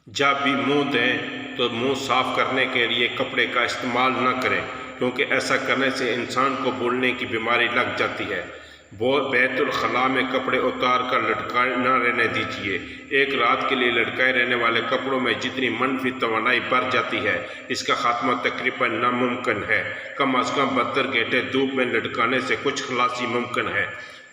جب بھی منہ دیں تو منہ صاف کرنے کے لیے کپڑے کا استعمال نہ کریں، کیونکہ ایسا کرنے سے انسان کو بولنے کی بیماری لگ جاتی ہے۔ بیت الخلاء میں کپڑے اتار کر لٹکائے نہ رہنے دیجیے۔ ایک رات کے لیے لٹکائے رہنے والے کپڑوں میں جتنی منفی توانائی بڑھ جاتی ہے، اس کا خاتمہ تقریباً ناممکن ہے۔ کم از کم 72 گھنٹے دھوپ میں لٹکانے سے کچھ خلاصی ممکن ہے۔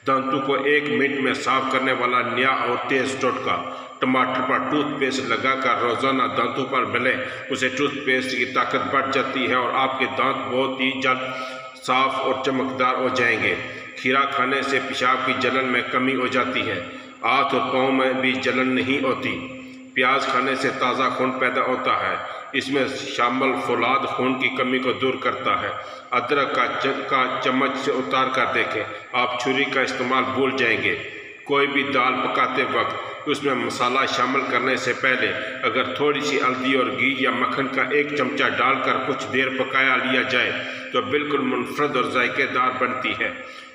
دانتوں کو 1 منٹ میں صاف کرنے والا نیا اور تیز ٹوٹکا: ٹماٹر پر ٹوتھ پیسٹ لگا کر روزانہ دانتوں پر ملیں، اسے ٹوتھ پیسٹ کی طاقت بڑھ جاتی ہے اور آپ کے دانت بہت ہی جلد صاف اور چمکدار ہو جائیں گے۔ کھیرا کھانے سے پیشاب کی جلن میں کمی ہو جاتی ہے، ہاتھ اور پاؤں میں بھی جلن نہیں ہوتی۔ پیاز کھانے سے تازہ خون پیدا ہوتا ہے، اس میں شامل فولاد خون کی کمی کو دور کرتا ہے۔ ادرک کا چمچ سے اتار کر دیکھیں، آپ چھری کا استعمال بھول جائیں گے۔ کوئی بھی دال پکاتے وقت اس میں مسالہ شامل کرنے سے پہلے اگر تھوڑی سی ہلدی اور گھی یا مکھن کا 1 چمچہ ڈال کر کچھ دیر پکایا لیا جائے تو بالکل منفرد اور ذائقے دار بنتی ہے۔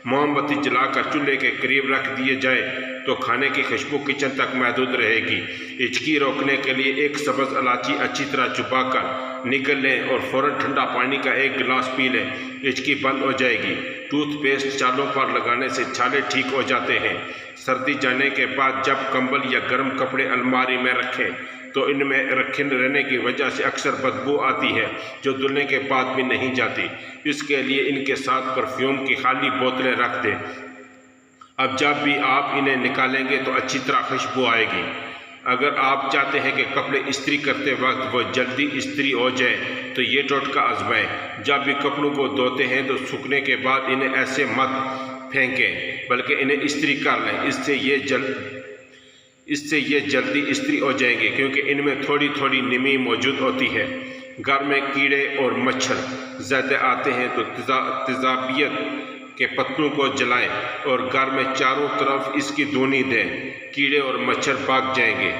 موم بتی جلا کر چولہے کے قریب رکھ دیے جائے تو کھانے کی خوشبو کچن تک محدود رہے گی۔ ہچکی روکنے کے لیے 1 سبز الائچی اچھی طرح چبا کر نگل لیں اور فوراً ٹھنڈا پانی کا 1 گلاس پی لیں، ہچکی بند ہو جائے گی۔ ٹوتھ پیسٹ چھالوں پر لگانے سے چھالے ٹھیک ہو جاتے ہیں۔ سردی جانے کے بعد جب کمبل یا گرم کپڑے الماری میں رکھیں تو ان میں رکھے رہنے کی وجہ سے اکثر بدبو آتی ہے جو دھلنے کے بعد بھی نہیں جاتی۔ اس کے لیے ان کے ساتھ پرفیوم کی خالی بوتلیں رکھ دیں۔ اب جب بھی آپ انہیں نکالیں گے تو اچھی طرح خوشبو آئے گی۔ اگر آپ چاہتے ہیں کہ کپڑے استری کرتے وقت وہ جلدی استری ہو جائیں تو یہ ٹوٹکا آزمائیں۔ جب بھی کپڑوں کو دھوتے ہیں تو سوکھنے کے بعد انہیں ایسے مت پھینکیں بلکہ انہیں استری کر لیں، اس سے یہ جلدی استری ہو جائیں گے کیونکہ ان میں تھوڑی تھوڑی نمی موجود ہوتی ہے۔ گھر میں کیڑے اور مچھر زیادہ آتے ہیں تو تیزابیت کے پتوں کو جلائیں اور گھر میں چاروں طرف اس کی دھونی دیں، کیڑے اور مچھر بھاگ جائیں گے۔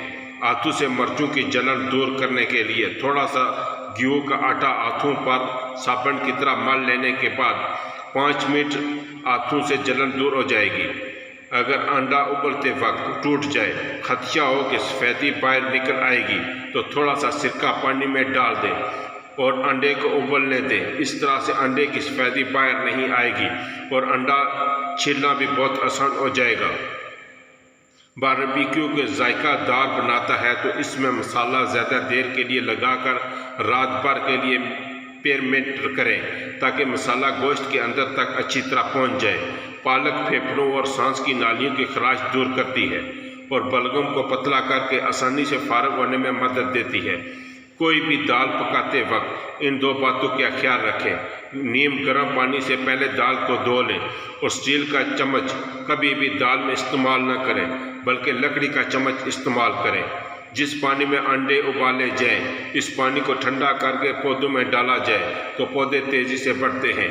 ہاتھوں سے مرچوں کی جلن دور کرنے کے لیے تھوڑا سا گیہوں کا آٹا ہاتھوں پر صابن کی طرح مل لینے کے بعد 5 منٹ ہاتھوں سے جلن دور ہو جائے گی۔ اگر انڈا ابلتے وقت ٹوٹ جائے، خدشہ ہو کہ سفیدی باہر نکل آئے گی تو تھوڑا سا سرکہ پانی میں ڈال دیں اور انڈے کو ابلنے دیں۔ اس طرح سے انڈے کی سفیدی باہر نہیں آئے گی اور انڈا چھیلنا بھی بہت آسان ہو جائے گا۔ باربیکیو کو ذائقہ دار بناتا ہے تو اس میں مسالہ زیادہ دیر کے لیے لگا کر رات بھر کے لیے پیرمنٹ کریں تاکہ مسالہ گوشت کے اندر تک اچھی طرح پہنچ جائے۔ پالک پھیپھڑوں اور سانس کی نالیوں کی خراش دور کرتی ہے اور بلغم کو پتلا کر کے آسانی سے فارغ ہونے میں مدد دیتی ہے۔ کوئی بھی دال پکاتے وقت ان 2 باتوں کا خیال رکھیں: نیم گرم پانی سے پہلے دال کو دھو لیں اور اسٹیل کا چمچ کبھی بھی دال میں استعمال نہ کریں بلکہ لکڑی کا چمچ استعمال کریں۔ جس پانی میں انڈے ابالے جائیں اس پانی کو ٹھنڈا کر کے پودوں میں ڈالا جائے تو پودے تیزی سے بڑھتے ہیں۔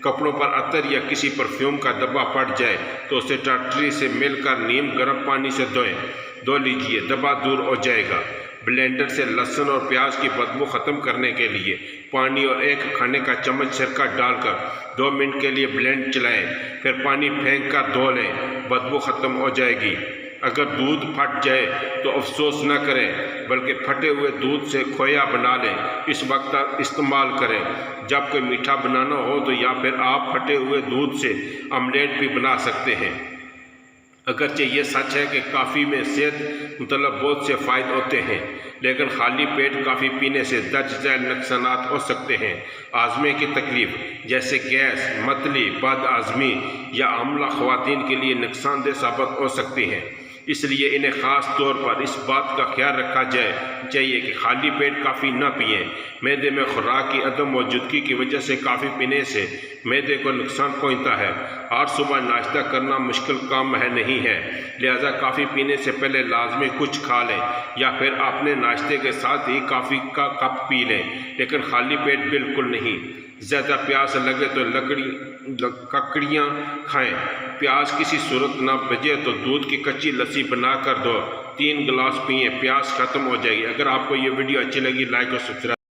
کپڑوں پر عطر یا کسی پرفیوم کا دبا پڑ جائے تو اسے ٹاٹری سے مل کر نیم گرم پانی سے دھو لیجیے، دبا دور ہو جائے گا۔ بلینڈر سے لہسن اور پیاز کی بدبو ختم کرنے کے لیے پانی اور 1 کھانے کا چمچ سرکہ ڈال کر 2 منٹ کے لیے بلینڈ چلائیں، پھر پانی پھینک کر دھو لیں، بدبو ختم ہو جائے گی۔ اگر دودھ پھٹ جائے تو افسوس نہ کریں بلکہ پھٹے ہوئے دودھ سے کھویا بنا لیں، اس وقت استعمال کریں۔ جب کوئی میٹھا بنانا ہو تو یا پھر آپ پھٹے ہوئے دودھ سے آملیٹ بھی بنا سکتے ہیں۔ اگرچہ یہ سچ ہے کہ کافی میں صحت متعلق بہت سے فائدے ہوتے ہیں، لیکن خالی پیٹ کافی پینے سے درج ذیل نقصانات ہو سکتے ہیں۔ ہاضمے کی تکلیف جیسے گیس، متلی، بد ہضمی یا حاملہ خواتین کے لیے نقصان دہ ثابت ہو سکتی ہیں، اس لیے انہیں خاص طور پر اس بات کا خیال رکھا چاہیے کہ خالی پیٹ کافی نہ پئیں۔ معدے میں خوراک کی عدم موجودگی کی وجہ سے کافی پینے سے معدے کو نقصان پہنچتا ہے۔ ہر صبح ناشتہ کرنا مشکل کام نہیں ہے، لہذا کافی پینے سے پہلے لازمی کچھ کھا لیں یا پھر اپنے ناشتے کے ساتھ ہی کافی کا کپ پی لیں، لیکن خالی پیٹ بالکل نہیں۔ زیادہ پیاس لگے تو ککڑیاں کھائیں۔ پیاس کسی صورت نہ بجے تو دودھ کی کچی لسی بنا کر دو 3 گلاس پئیں، پیاس ختم ہو جائے گی۔ اگر آپ کو یہ ویڈیو اچھی لگی لائک اور سبسکرائب